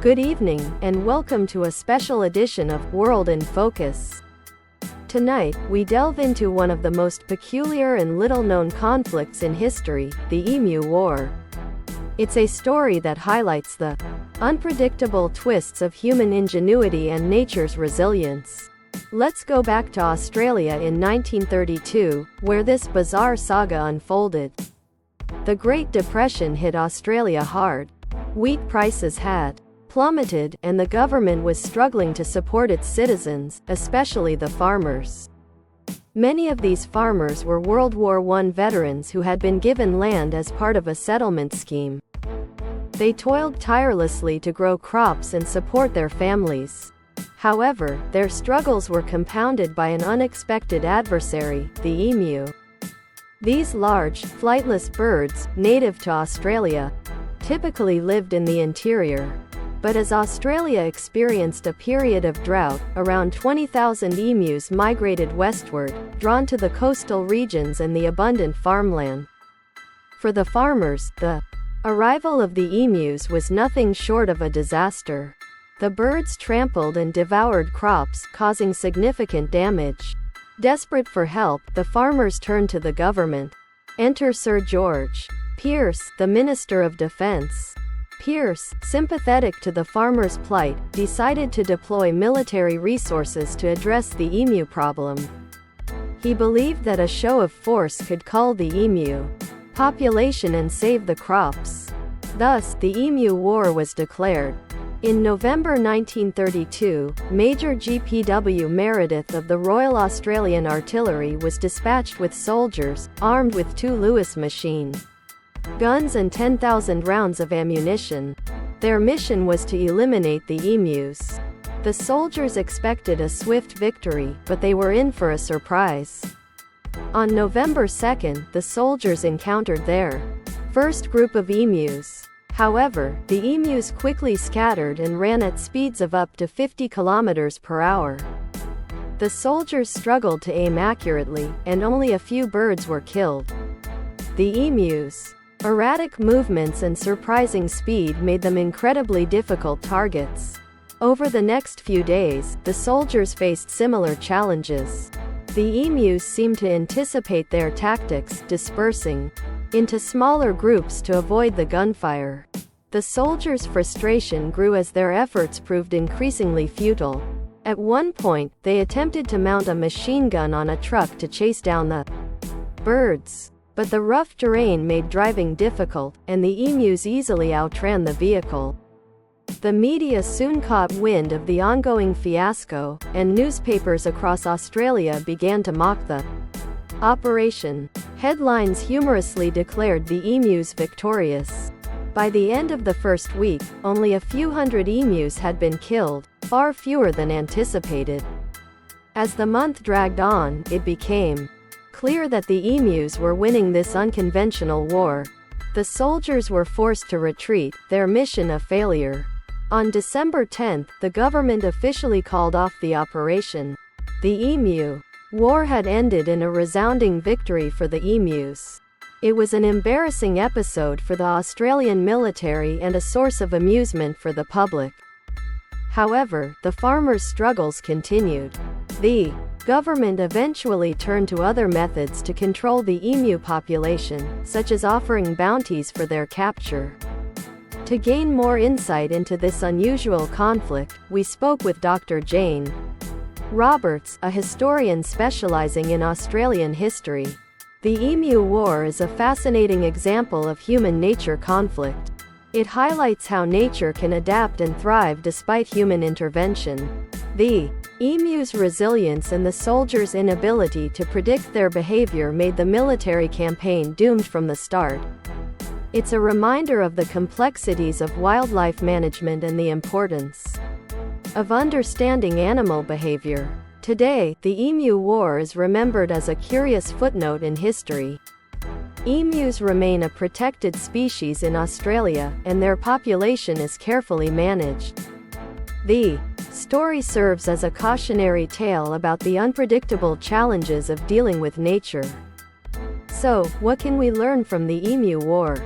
Good evening, and welcome to a special edition of World in Focus. Tonight, we delve into one of the most peculiar and little-known conflicts in history, the Emu War. It's a story that highlights the unpredictable twists of human ingenuity and nature's resilience. Let's go back to Australia in 1932, where this bizarre saga unfolded. The Great Depression hit Australia hard. Wheat prices had plummeted, and the government was struggling to support its citizens, especially the farmers. Many of these farmers were World War I veterans who had been given land as part of a settlement scheme. They toiled tirelessly to grow crops and support their families. However, their struggles were compounded by an unexpected adversary, the emu. These large, flightless birds, native to Australia, typically lived in the interior. But as Australia experienced a period of drought, around 20,000 emus migrated westward, drawn to the coastal regions and the abundant farmland. For the farmers, the arrival of the emus was nothing short of a disaster. The birds trampled and devoured crops, causing significant damage. Desperate for help, the farmers turned to the government. Enter Sir George Pearce, the Minister of Defence. Pearce, sympathetic to the farmers' plight, decided to deploy military resources to address the emu problem. He believed that a show of force could cull the emu population and save the crops. Thus, the Emu War was declared. In November 1932, Major G.P.W. Meredith of the Royal Australian Artillery was dispatched with soldiers, armed with 2 Lewis machine guns and 10,000 rounds of ammunition. Their mission was to eliminate the emus. The soldiers expected a swift victory, but they were in for a surprise. On November 2, the soldiers encountered their first group of emus. However, the emus quickly scattered and ran at speeds of up to 50 kilometers per hour. The soldiers struggled to aim accurately, and only a few birds were killed. The emus' erratic movements and surprising speed made them incredibly difficult targets. Over the next few days, the soldiers faced similar challenges. The emus seemed to anticipate their tactics, dispersing into smaller groups to avoid the gunfire. The soldiers' frustration grew as their efforts proved increasingly futile. At one point, they attempted to mount a machine gun on a truck to chase down the birds. But the rough terrain made driving difficult, and the emus easily outran the vehicle. The media soon caught wind of the ongoing fiasco, and newspapers across Australia began to mock the operation. Headlines humorously declared the emus victorious. By the end of the first week, only a few hundred emus had been killed, far fewer than anticipated. As the month dragged on, it became clear that the emus were winning this unconventional war. The soldiers were forced to retreat, their mission a failure. On December 10, the government officially called off the operation. The Emu War had ended in a resounding victory for the emus. It was an embarrassing episode for the Australian military and a source of amusement for the public. However, the farmers' struggles continued. The government eventually turned to other methods to control the emu population, such as offering bounties for their capture. To gain more insight into this unusual conflict, we spoke with Dr. Jane Roberts, a historian specializing in Australian history. The Emu War is a fascinating example of human-nature conflict. It highlights how nature can adapt and thrive despite human intervention. The emu's resilience and the soldiers' inability to predict their behavior made the military campaign doomed from the start. It's a reminder of the complexities of wildlife management and the importance of understanding animal behavior. Today, the Emu War is remembered as a curious footnote in history. Emus remain a protected species in Australia, and their population is carefully managed. The story serves as a cautionary tale about the unpredictable challenges of dealing with nature. So, what can we learn from the Emu War?